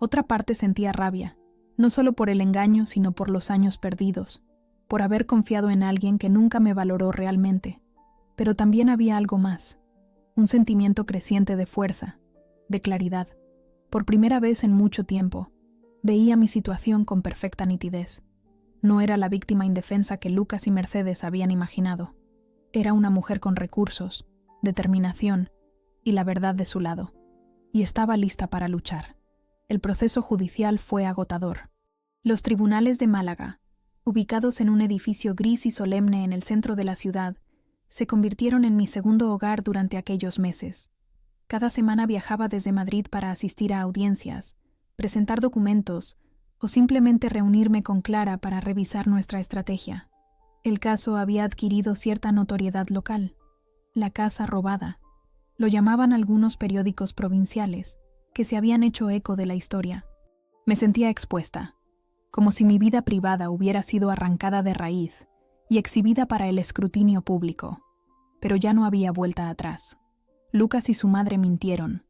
Otra parte sentía rabia, no solo por el engaño, sino por los años perdidos, por haber confiado en alguien que nunca me valoró realmente. Pero también había algo más, un sentimiento creciente de fuerza, de claridad. Por primera vez en mucho tiempo, veía mi situación con perfecta nitidez. No era la víctima indefensa que Lucas y Mercedes habían imaginado. Era una mujer con recursos, determinación y la verdad de su lado. Y estaba lista para luchar. El proceso judicial fue agotador. Los tribunales de Málaga, ubicados en un edificio gris y solemne en el centro de la ciudad, se convirtieron en mi segundo hogar durante aquellos meses. Cada semana viajaba desde Madrid para asistir a audiencias, presentar documentos o simplemente reunirme con Clara para revisar nuestra estrategia. El caso había adquirido cierta notoriedad local. La casa robada. Lo llamaban algunos periódicos provinciales, que se habían hecho eco de la historia. Me sentía expuesta, como si mi vida privada hubiera sido arrancada de raíz y exhibida para el escrutinio público. Pero ya no había vuelta atrás. Lucas y su madre mintieron,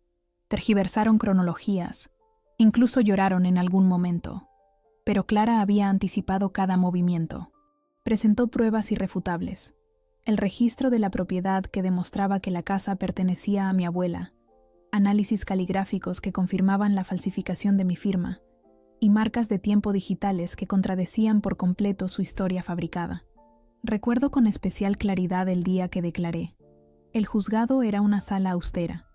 tergiversaron cronologías, incluso lloraron en algún momento. Pero Clara había anticipado cada movimiento. Presentó pruebas irrefutables. El registro de la propiedad que demostraba que la casa pertenecía a mi abuela, análisis caligráficos que confirmaban la falsificación de mi firma, y marcas de tiempo digitales que contradecían por completo su historia fabricada. Recuerdo con especial claridad el día que declaré. El juzgado era una sala austera,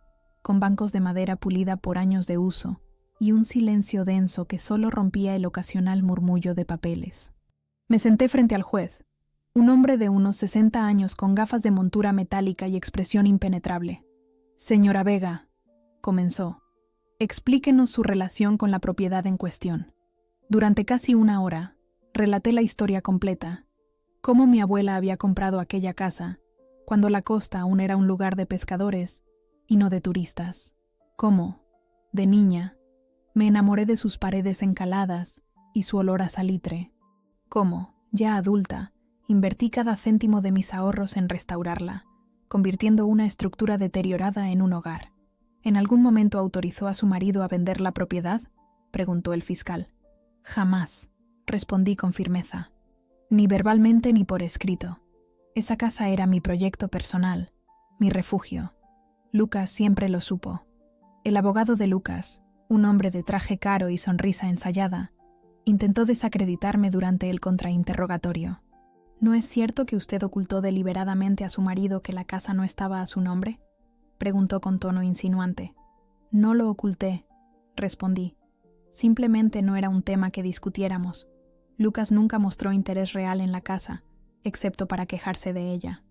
con bancos de madera pulida por años de uso y un silencio denso que solo rompía el ocasional murmullo de papeles. Me senté frente al juez, Un hombre de unos 60 años con gafas de montura metálica y expresión impenetrable. Señora Vega, comenzó, explíquenos su relación con la propiedad en cuestión. Durante casi una hora, relaté la historia completa, cómo mi abuela había comprado aquella casa, cuando la costa aún era un lugar de pescadores y no de turistas. Cómo, de niña, me enamoré de sus paredes encaladas y su olor a salitre. Cómo, ya adulta, invertí cada céntimo de mis ahorros en restaurarla, convirtiendo una estructura deteriorada en un hogar. ¿En algún momento autorizó a su marido a vender la propiedad?, preguntó el fiscal. Jamás, respondí con firmeza. Ni verbalmente ni por escrito. Esa casa era mi proyecto personal, mi refugio. Lucas siempre lo supo. El abogado de Lucas, un hombre de traje caro y sonrisa ensayada, intentó desacreditarme durante el contrainterrogatorio. ¿No es cierto que usted ocultó deliberadamente a su marido que la casa no estaba a su nombre?, preguntó con tono insinuante. No lo oculté, respondí. Simplemente no era un tema que discutiéramos. Lucas nunca mostró interés real en la casa, excepto para quejarse de ella.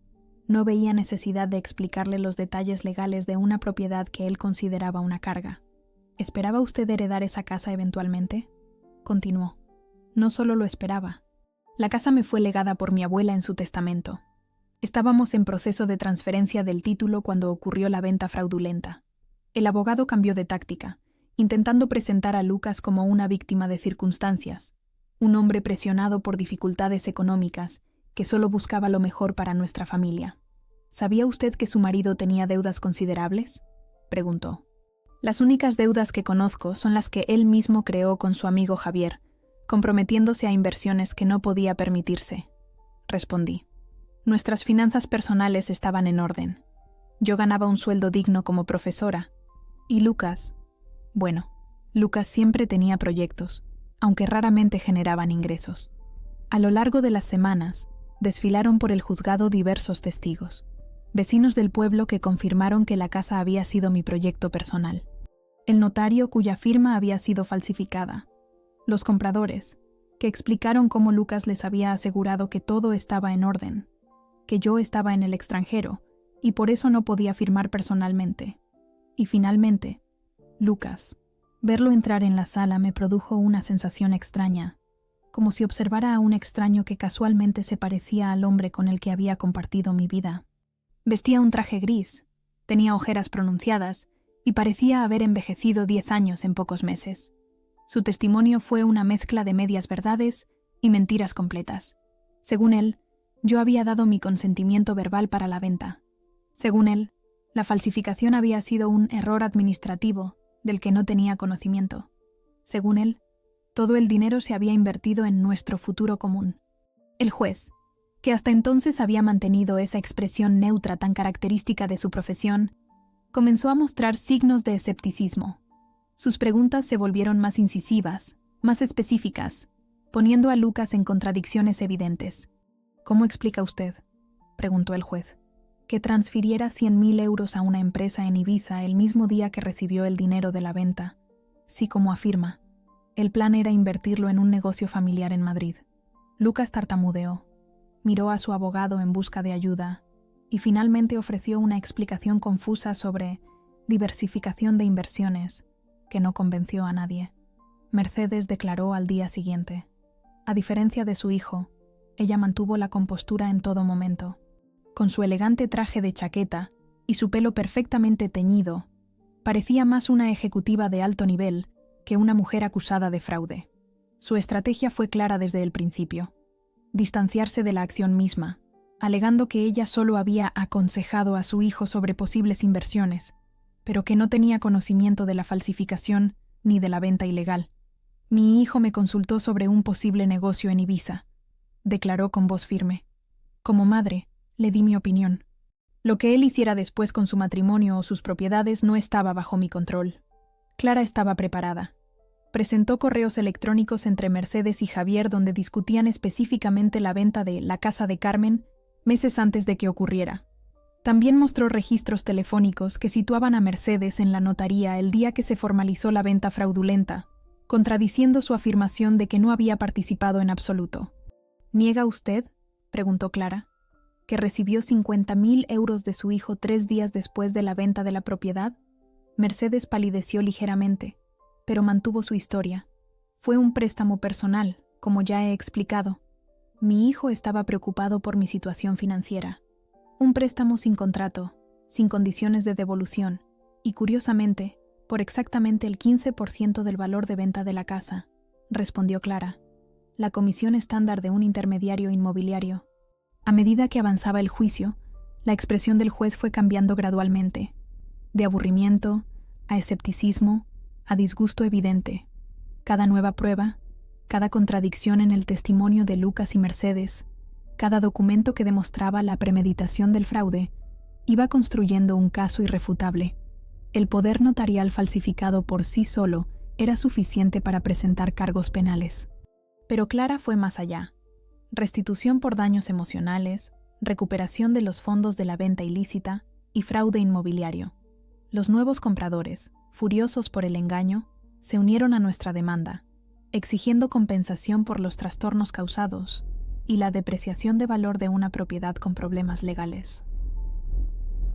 No veía necesidad de explicarle los detalles legales de una propiedad que él consideraba una carga. ¿Esperaba usted heredar esa casa eventualmente?, continuó. No solo lo esperaba. La casa me fue legada por mi abuela en su testamento. Estábamos en proceso de transferencia del título cuando ocurrió la venta fraudulenta. El abogado cambió de táctica, intentando presentar a Lucas como una víctima de circunstancias, un hombre presionado por dificultades económicas que solo buscaba lo mejor para nuestra familia. ¿Sabía usted que su marido tenía deudas considerables?, preguntó. Las únicas deudas que conozco son las que él mismo creó con su amigo Javier, comprometiéndose a inversiones que no podía permitirse, respondí. Nuestras finanzas personales estaban en orden. Yo ganaba un sueldo digno como profesora. Y Lucas, bueno, Lucas siempre tenía proyectos, aunque raramente generaban ingresos. A lo largo de las semanas, desfilaron por el juzgado diversos testigos, vecinos del pueblo que confirmaron que la casa había sido mi proyecto personal. El notario cuya firma había sido falsificada. Los compradores, que explicaron cómo Lucas les había asegurado que todo estaba en orden, que yo estaba en el extranjero y por eso no podía firmar personalmente. Y finalmente, Lucas. Verlo entrar en la sala me produjo una sensación extraña, como si observara a un extraño que casualmente se parecía al hombre con el que había compartido mi vida. Vestía un traje gris, tenía ojeras pronunciadas y parecía haber envejecido 10 años en pocos meses. Su testimonio fue una mezcla de medias verdades y mentiras completas. Según él, yo había dado mi consentimiento verbal para la venta. Según él, la falsificación había sido un error administrativo del que no tenía conocimiento. Según él, todo el dinero se había invertido en nuestro futuro común. El juez, que hasta entonces había mantenido esa expresión neutra tan característica de su profesión, comenzó a mostrar signos de escepticismo. Sus preguntas se volvieron más incisivas, más específicas, poniendo a Lucas en contradicciones evidentes. ¿Cómo explica usted?, preguntó el juez, que transfiriera 100.000 euros a una empresa en Ibiza el mismo día que recibió el dinero de la venta, si, como afirma, el plan era invertirlo en un negocio familiar en Madrid? Lucas tartamudeó, miró a su abogado en busca de ayuda y finalmente ofreció una explicación confusa sobre diversificación de inversiones que no convenció a nadie. Mercedes declaró al día siguiente. A diferencia de su hijo, ella mantuvo la compostura en todo momento. Con su elegante traje de chaqueta y su pelo perfectamente teñido, parecía más una ejecutiva de alto nivel que una mujer acusada de fraude. Su estrategia fue clara desde el principio: distanciarse de la acción misma, alegando que ella solo había aconsejado a su hijo sobre posibles inversiones, pero que no tenía conocimiento de la falsificación ni de la venta ilegal. Mi hijo me consultó sobre un posible negocio en Ibiza, declaró con voz firme. Como madre, le di mi opinión. Lo que él hiciera después con su matrimonio o sus propiedades no estaba bajo mi control. Clara estaba preparada. Presentó correos electrónicos entre Mercedes y Javier donde discutían específicamente la venta de la casa de Carmen meses antes de que ocurriera. También mostró registros telefónicos que situaban a Mercedes en la notaría el día que se formalizó la venta fraudulenta, contradiciendo su afirmación de que no había participado en absoluto. ¿Niega usted?, preguntó Clara. ¿Que recibió 50.000 euros de su hijo 3 días después de la venta de la propiedad? Mercedes palideció ligeramente, pero mantuvo su historia. Fue un préstamo personal, como ya he explicado. Mi hijo estaba preocupado por mi situación financiera. Un préstamo sin contrato, sin condiciones de devolución, y curiosamente, por exactamente el 15% del valor de venta de la casa, respondió Clara. La comisión estándar de un intermediario inmobiliario. A medida que avanzaba el juicio, la expresión del juez fue cambiando gradualmente, de aburrimiento a escepticismo, a disgusto evidente. Cada nueva prueba, cada contradicción en el testimonio de Lucas y Mercedes, cada documento que demostraba la premeditación del fraude, iba construyendo un caso irrefutable. El poder notarial falsificado por sí solo era suficiente para presentar cargos penales. Pero Clara fue más allá. Restitución por daños emocionales, recuperación de los fondos de la venta ilícita y fraude inmobiliario. Los nuevos compradores, furiosos por el engaño, se unieron a nuestra demanda, exigiendo compensación por los trastornos causados y la depreciación de valor de una propiedad con problemas legales.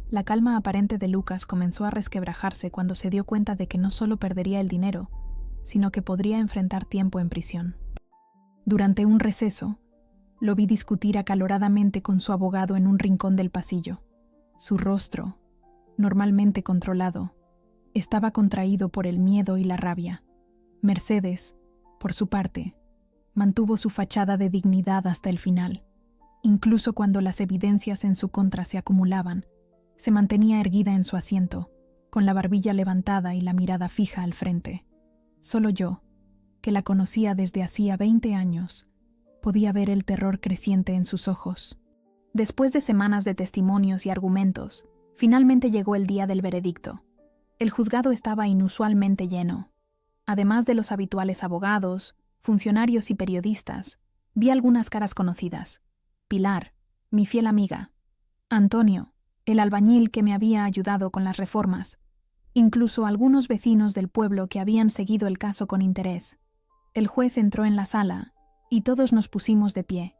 La calma aparente de Lucas comenzó a resquebrajarse cuando se dio cuenta de que no solo perdería el dinero, sino que podría enfrentar tiempo en prisión. Durante un receso, lo vi discutir acaloradamente con su abogado en un rincón del pasillo. Su rostro, normalmente controlado, estaba contraído por el miedo y la rabia. Mercedes, por su parte, mantuvo su fachada de dignidad hasta el final. Incluso cuando las evidencias en su contra se acumulaban, se mantenía erguida en su asiento, con la barbilla levantada y la mirada fija al frente. Solo yo, que la conocía desde hacía 20 años, podía ver el terror creciente en sus ojos. Después de semanas de testimonios y argumentos, finalmente llegó el día del veredicto. El juzgado estaba inusualmente lleno. Además de los habituales abogados, funcionarios y periodistas, vi algunas caras conocidas. Pilar, mi fiel amiga. Antonio, el albañil que me había ayudado con las reformas. Incluso algunos vecinos del pueblo que habían seguido el caso con interés. El juez entró en la sala y todos nos pusimos de pie.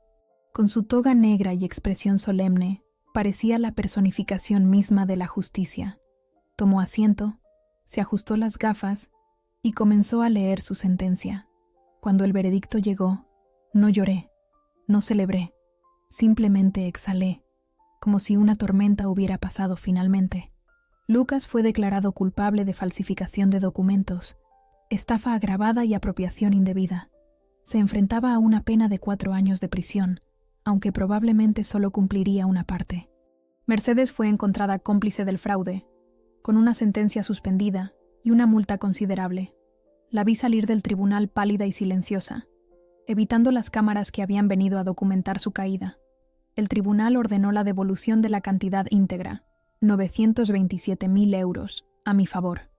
Con su toga negra y expresión solemne, parecía la personificación misma de la justicia. Tomó asiento, se ajustó las gafas y comenzó a leer su sentencia. Cuando el veredicto llegó, no lloré, no celebré, simplemente exhalé, como si una tormenta hubiera pasado finalmente. Lucas fue declarado culpable de falsificación de documentos, estafa agravada y apropiación indebida. Se enfrentaba a una pena de 4 años de prisión, aunque probablemente solo cumpliría una parte. Mercedes fue encontrada cómplice del fraude, con una sentencia suspendida y una multa considerable. La vi salir del tribunal pálida y silenciosa, evitando las cámaras que habían venido a documentar su caída. El tribunal ordenó la devolución de la cantidad íntegra, 927.000 euros, a mi favor.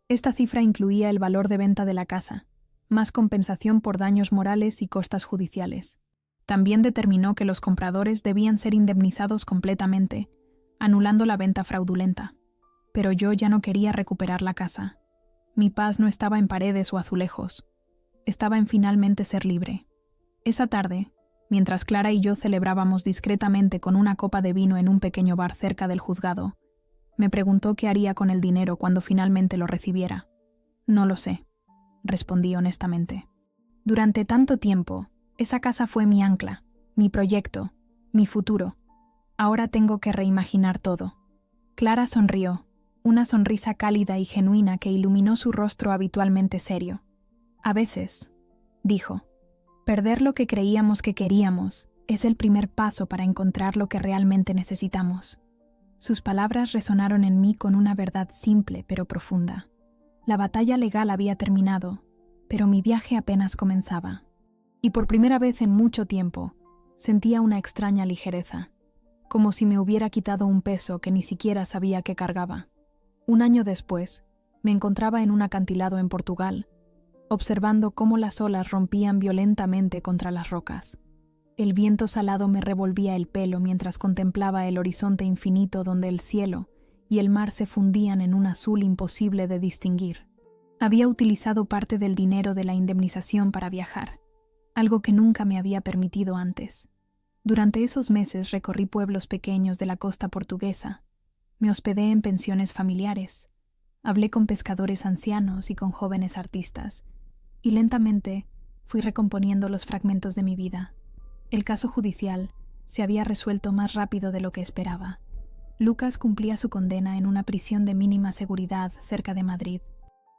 Esta cifra incluía el valor de venta de la casa, más compensación por daños morales y costas judiciales. También determinó que los compradores debían ser indemnizados completamente, anulando la venta fraudulenta. Pero yo ya no quería recuperar la casa. Mi paz no estaba en paredes o azulejos. Estaba en finalmente ser libre. Esa tarde, mientras Clara y yo celebrábamos discretamente con una copa de vino en un pequeño bar cerca del juzgado, me preguntó qué haría con el dinero cuando finalmente lo recibiera. No lo sé, respondí honestamente. Durante tanto tiempo, esa casa fue mi ancla, mi proyecto, mi futuro. Ahora tengo que reimaginar todo. Clara sonrió, una sonrisa cálida y genuina que iluminó su rostro habitualmente serio. A veces, dijo, perder lo que creíamos que queríamos es el primer paso para encontrar lo que realmente necesitamos. Sus palabras resonaron en mí con una verdad simple pero profunda. La batalla legal había terminado, pero mi viaje apenas comenzaba. Y por primera vez en mucho tiempo, sentía una extraña ligereza, como si me hubiera quitado un peso que ni siquiera sabía que cargaba. Un año después, me encontraba en un acantilado en Portugal, observando cómo las olas rompían violentamente contra las rocas. El viento salado me revolvía el pelo mientras contemplaba el horizonte infinito donde el cielo y el mar se fundían en un azul imposible de distinguir. Había utilizado parte del dinero de la indemnización para viajar, algo que nunca me había permitido antes. Durante esos meses recorrí pueblos pequeños de la costa portuguesa, me hospedé en pensiones familiares, hablé con pescadores ancianos y con jóvenes artistas, y lentamente fui recomponiendo los fragmentos de mi vida. El caso judicial se había resuelto más rápido de lo que esperaba. Lucas cumplía su condena en una prisión de mínima seguridad cerca de Madrid.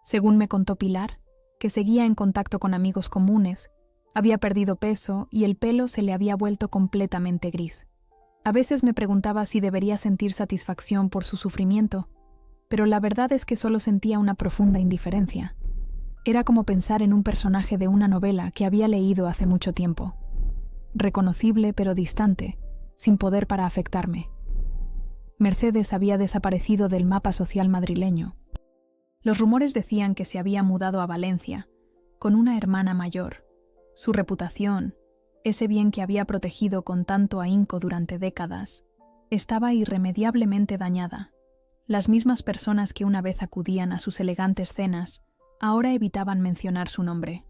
Según me contó Pilar, que seguía en contacto con amigos comunes, había perdido peso y el pelo se le había vuelto completamente gris. A veces me preguntaba si debería sentir satisfacción por su sufrimiento, pero la verdad es que solo sentía una profunda indiferencia. Era como pensar en un personaje de una novela que había leído hace mucho tiempo. Reconocible pero distante, sin poder para afectarme. Mercedes había desaparecido del mapa social madrileño. Los rumores decían que se había mudado a Valencia, con una hermana mayor. Su reputación, ese bien que había protegido con tanto ahínco durante décadas, estaba irremediablemente dañada. Las mismas personas que una vez acudían a sus elegantes cenas, ahora evitaban mencionar su nombre.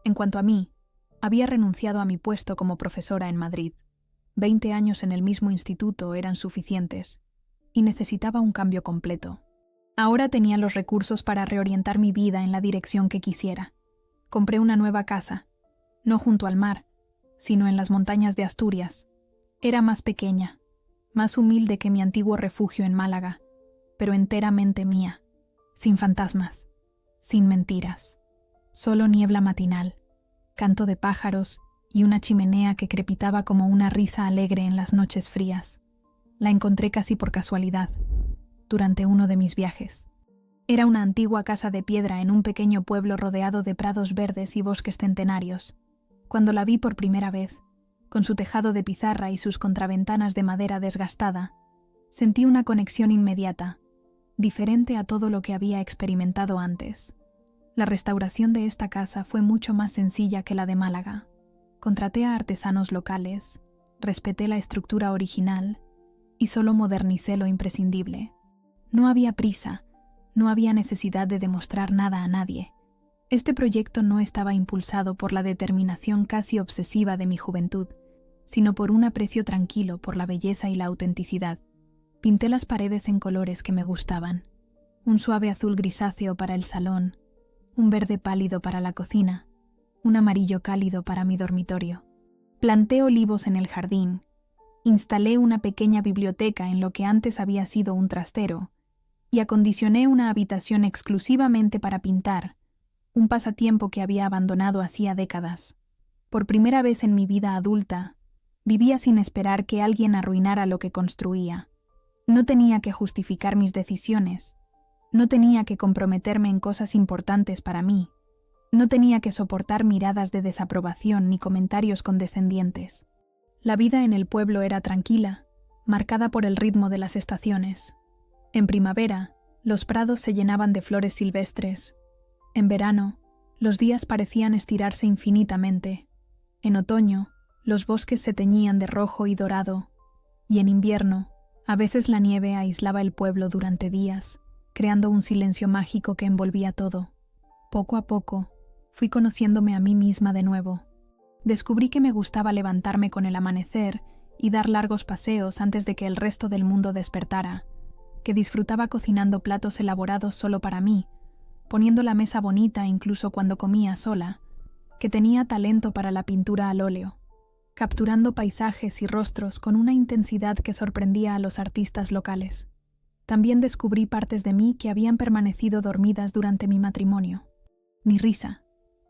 En cuanto a mí, había renunciado a mi puesto como profesora en Madrid. 20 años en el mismo instituto eran suficientes, y necesitaba un cambio completo. Ahora tenía los recursos para reorientar mi vida en la dirección que quisiera. Compré una nueva casa, no junto al mar, sino en las montañas de Asturias. Era más pequeña, más humilde que mi antiguo refugio en Málaga, pero enteramente mía, sin fantasmas, sin mentiras, solo niebla matinal, canto de pájaros y una chimenea que crepitaba como una risa alegre en las noches frías. La encontré casi por casualidad, durante uno de mis viajes. Era una antigua casa de piedra en un pequeño pueblo rodeado de prados verdes y bosques centenarios. Cuando la vi por primera vez, con su tejado de pizarra y sus contraventanas de madera desgastada, sentí una conexión inmediata, diferente a todo lo que había experimentado antes. La restauración de esta casa fue mucho más sencilla que la de Málaga. Contraté a artesanos locales, respeté la estructura original y solo modernicé lo imprescindible. No había prisa, no había necesidad de demostrar nada a nadie. Este proyecto no estaba impulsado por la determinación casi obsesiva de mi juventud, sino por un aprecio tranquilo por la belleza y la autenticidad. Pinté las paredes en colores que me gustaban. Un suave azul grisáceo para el salón, un verde pálido para la cocina, un amarillo cálido para mi dormitorio. Planté olivos en el jardín, instalé una pequeña biblioteca en lo que antes había sido un trastero y acondicioné una habitación exclusivamente para pintar, un pasatiempo que había abandonado hacía décadas. Por primera vez en mi vida adulta, vivía sin esperar que alguien arruinara lo que construía. No tenía que justificar mis decisiones, no tenía que comprometerme en cosas importantes para mí, no tenía que soportar miradas de desaprobación ni comentarios condescendientes. La vida en el pueblo era tranquila, marcada por el ritmo de las estaciones. En primavera, los prados se llenaban de flores silvestres. En verano, los días parecían estirarse infinitamente. En otoño, los bosques se teñían de rojo y dorado. Y en invierno, a veces la nieve aislaba el pueblo durante días, creando un silencio mágico que envolvía todo. Poco a poco, fui conociéndome a mí misma de nuevo. Descubrí que me gustaba levantarme con el amanecer y dar largos paseos antes de que el resto del mundo despertara, que disfrutaba cocinando platos elaborados solo para mí, poniendo la mesa bonita incluso cuando comía sola, que tenía talento para la pintura al óleo, capturando paisajes y rostros con una intensidad que sorprendía a los artistas locales. También descubrí partes de mí que habían permanecido dormidas durante mi matrimonio. Mi risa,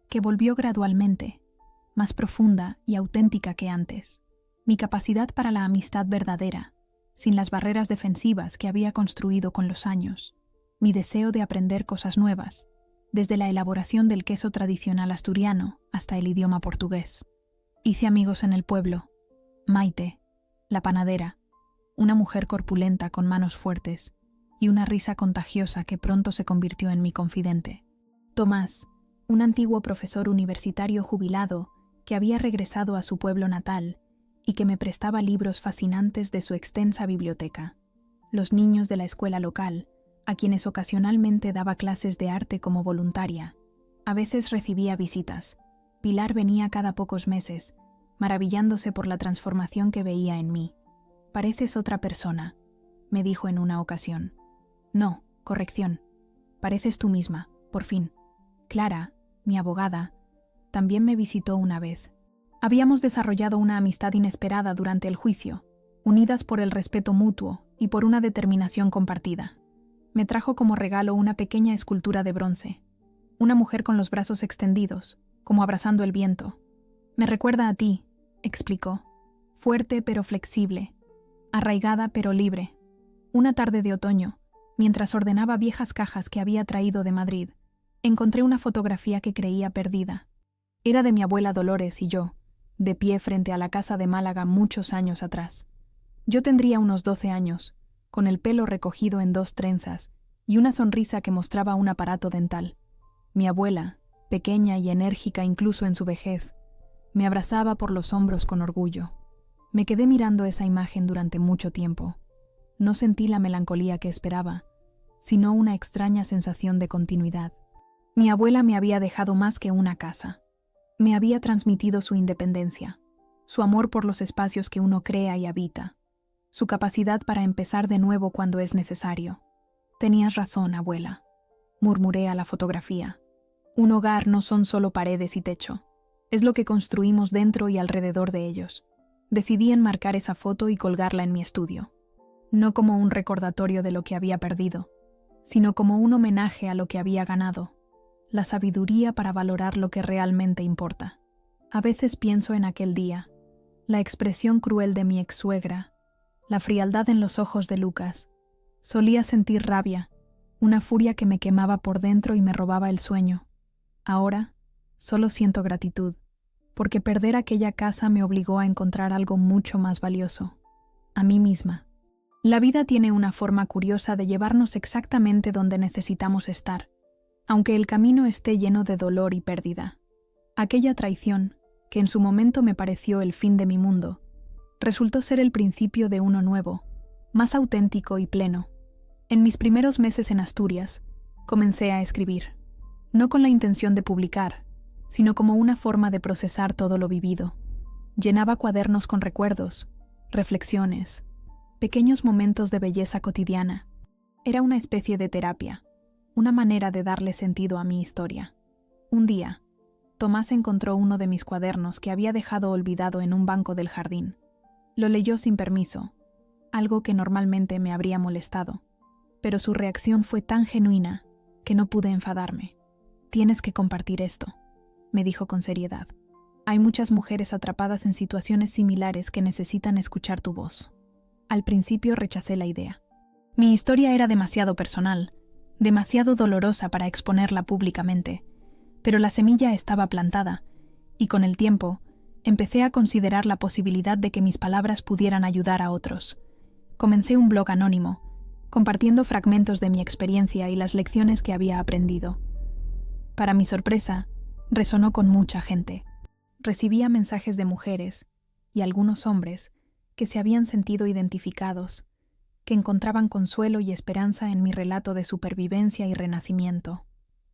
que volvió gradualmente, más profunda y auténtica que antes. Mi capacidad para la amistad verdadera, sin las barreras defensivas que había construido con los años. Mi deseo de aprender cosas nuevas, desde la elaboración del queso tradicional asturiano hasta el idioma portugués. Hice amigos en el pueblo. Maite, la panadera, una mujer corpulenta con manos fuertes y una risa contagiosa que pronto se convirtió en mi confidente. Tomás, un antiguo profesor universitario jubilado que había regresado a su pueblo natal y que me prestaba libros fascinantes de su extensa biblioteca. Los niños de la escuela local, a quienes ocasionalmente daba clases de arte como voluntaria. A veces recibía visitas. Pilar venía cada pocos meses, maravillándose por la transformación que veía en mí. «Pareces otra persona», me dijo en una ocasión. «No, corrección. Pareces tú misma, por fin». Clara, mi abogada, también me visitó una vez. Habíamos desarrollado una amistad inesperada durante el juicio, unidas por el respeto mutuo y por una determinación compartida. Me trajo como regalo una pequeña escultura de bronce, una mujer con los brazos extendidos, como abrazando el viento. «Me recuerda a ti», explicó, «fuerte pero flexible, arraigada pero libre». Una tarde de otoño, mientras ordenaba viejas cajas que había traído de Madrid, encontré una fotografía que creía perdida. Era de mi abuela Dolores y yo, de pie frente a la casa de Málaga muchos años atrás. Yo tendría unos 12 años, con el pelo recogido en 2 trenzas y una sonrisa que mostraba un aparato dental. Mi abuela, pequeña y enérgica incluso en su vejez, me abrazaba por los hombros con orgullo. Me quedé mirando esa imagen durante mucho tiempo. No sentí la melancolía que esperaba, sino una extraña sensación de continuidad. Mi abuela me había dejado más que una casa. Me había transmitido su independencia, su amor por los espacios que uno crea y habita, su capacidad para empezar de nuevo cuando es necesario. «Tenías razón, abuela», murmuré a la fotografía. «Un hogar no son solo paredes y techo. Es lo que construimos dentro y alrededor de ellos». Decidí enmarcar esa foto y colgarla en mi estudio. No como un recordatorio de lo que había perdido, sino como un homenaje a lo que había ganado, la sabiduría para valorar lo que realmente importa. A veces pienso en aquel día, la expresión cruel de mi ex-suegra, la frialdad en los ojos de Lucas. Solía sentir rabia, una furia que me quemaba por dentro y me robaba el sueño. Ahora, solo siento gratitud, porque perder aquella casa me obligó a encontrar algo mucho más valioso, a mí misma. La vida tiene una forma curiosa de llevarnos exactamente donde necesitamos estar, aunque el camino esté lleno de dolor y pérdida. Aquella traición, que en su momento me pareció el fin de mi mundo, resultó ser el principio de uno nuevo, más auténtico y pleno. En mis primeros meses en Asturias, comencé a escribir, no con la intención de publicar, sino como una forma de procesar todo lo vivido. Llenaba cuadernos con recuerdos, reflexiones, pequeños momentos de belleza cotidiana. Era una especie de terapia, una manera de darle sentido a mi historia. Un día, Tomás encontró uno de mis cuadernos que había dejado olvidado en un banco del jardín. Lo leyó sin permiso, algo que normalmente me habría molestado, pero su reacción fue tan genuina que no pude enfadarme. «Tienes que compartir esto», me dijo con seriedad. «Hay muchas mujeres atrapadas en situaciones similares que necesitan escuchar tu voz». Al principio rechacé la idea. Mi historia era demasiado personal, demasiado dolorosa para exponerla públicamente, pero la semilla estaba plantada, y con el tiempo empecé a considerar la posibilidad de que mis palabras pudieran ayudar a otros. Comencé un blog anónimo, compartiendo fragmentos de mi experiencia y las lecciones que había aprendido. Para mi sorpresa, resonó con mucha gente. Recibía mensajes de mujeres, y algunos hombres, que se habían sentido identificados, que encontraban consuelo y esperanza en mi relato de supervivencia y renacimiento.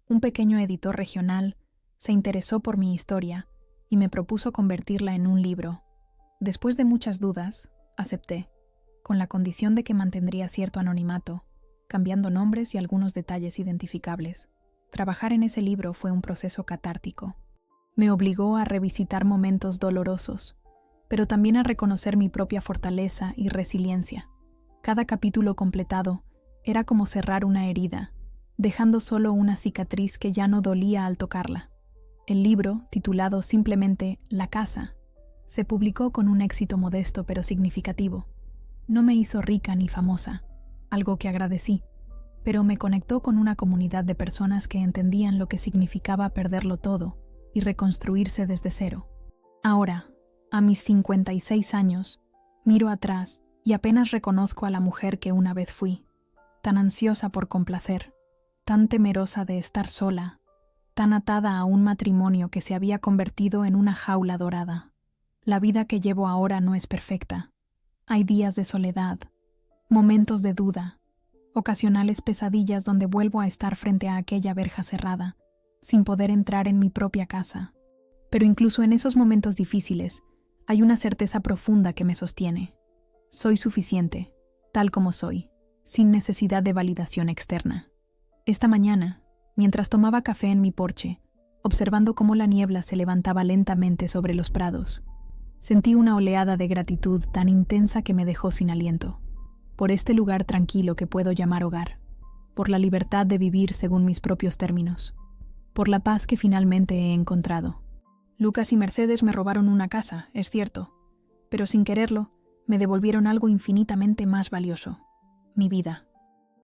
Un pequeño editor regional se interesó por mi historia y me propuso convertirla en un libro. Después de muchas dudas, acepté, con la condición de que mantendría cierto anonimato, cambiando nombres y algunos detalles identificables. Trabajar en ese libro fue un proceso catártico. Me obligó a revisitar momentos dolorosos, pero también a reconocer mi propia fortaleza y resiliencia. Cada capítulo completado era como cerrar una herida, dejando solo una cicatriz que ya no dolía al tocarla. El libro, titulado simplemente La Casa, se publicó con un éxito modesto pero significativo. No me hizo rica ni famosa, algo que agradecí, pero me conectó con una comunidad de personas que entendían lo que significaba perderlo todo y reconstruirse desde cero. Ahora, a mis 56 años, miro atrás y apenas reconozco a la mujer que una vez fui, tan ansiosa por complacer, tan temerosa de estar sola, tan atada a un matrimonio que se había convertido en una jaula dorada. La vida que llevo ahora no es perfecta. Hay días de soledad, momentos de duda, ocasionales pesadillas donde vuelvo a estar frente a aquella verja cerrada, sin poder entrar en mi propia casa. Pero incluso en esos momentos difíciles, Hay una certeza profunda que me sostiene. Soy suficiente, tal como soy, sin necesidad de validación externa. Esta mañana, mientras tomaba café en mi porche, observando cómo la niebla se levantaba lentamente sobre los prados, sentí una oleada de gratitud tan intensa que me dejó sin aliento. Por este lugar tranquilo que puedo llamar hogar, por la libertad de vivir según mis propios términos, por la paz que finalmente he encontrado. Lucas y Mercedes me robaron una casa, es cierto, pero sin quererlo, me devolvieron algo infinitamente más valioso: mi vida.